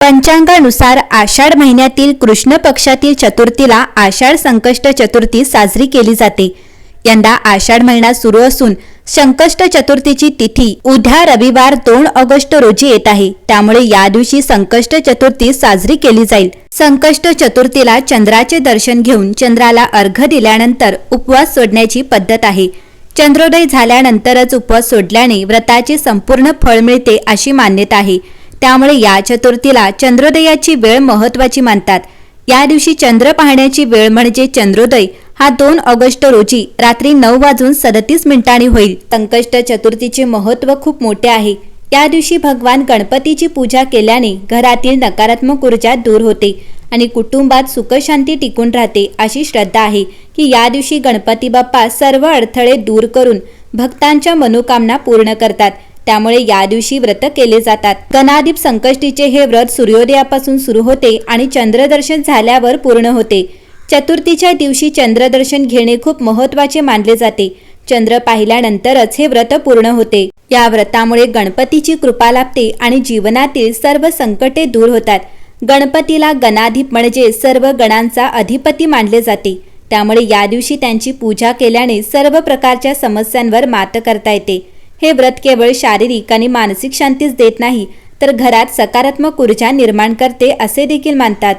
पंचांगानुसार आषाढ महिन्यातील कृष्ण पक्षातील चतुर्थीला आषाढ संकष्ट चतुर्थी साजरी केली जाते। यंदा आषाढ महिना सुरू असून संकष्ट चतुर्थीची तिथी उद्या रविवार 2 ऑगस्ट रोजी येत आहे। त्यामुळे या दिवशी संकष्ट चतुर्थी साजरी केली जाईल। संकष्ट चतुर्थीला चंद्राचे दर्शन घेऊन चंद्राला अर्घ्य दिल्यानंतर उपवास सोडण्याची पद्धत आहे। चंद्रोदय झाल्यानंतरच उपवास सोडल्याने व्रताचे संपूर्ण फळ मिळते अशी मान्यता आहे। त्यामुळे या चतुर्थीला चंद्रोदयाची वेळ महत्त्वाची मानतात। या दिवशी चंद्र पाहण्याची वेळ म्हणजे चंद्रोदय हा 2 ऑगस्ट रोजी रात्री 9:37 होईल। संकष्ट चतुर्थीचे महत्त्व खूप मोठे आहे। या दिवशी भगवान गणपतीची पूजा केल्याने घरातील नकारात्मक ऊर्जा दूर होते आणि कुटुंबात सुखशांती टिकून राहते अशी श्रद्धा आहे की या दिवशी गणपती बाप्पा सर्व अडथळे दूर करून भक्तांच्या मनोकामना पूर्ण करतात। त्यामुळे या दिवशी व्रत केले जातात। गणाधिप संकष्टीचे हे व्रत सूर्योदयापासून सुरू होते आणि चंद्रदर्शन झाल्यावर पूर्ण होते। चतुर्थीच्या दिवशी चंद्रदर्शन घेणे खूप महत्त्वाचे मानले जाते। चंद्र पाहिल्यानंतरच हे व्रत पूर्ण होते। या व्रतामुळे गणपतीची कृपा लाभते आणि जीवनातील सर्व संकटे दूर होतात। गणपतीला गणाधिप म्हणजे सर्व गणांचा अधिपती मानले जाते। त्यामुळे या दिवशी त्यांची पूजा केल्याने सर्व प्रकारच्या समस्यांवर मात करता येते। हे व्रत केवळ शारीरिक आणि मानसिक शांतीच देत नाही तर घरात सकारात्मक ऊर्जा निर्माण करते असे देखील मानतात।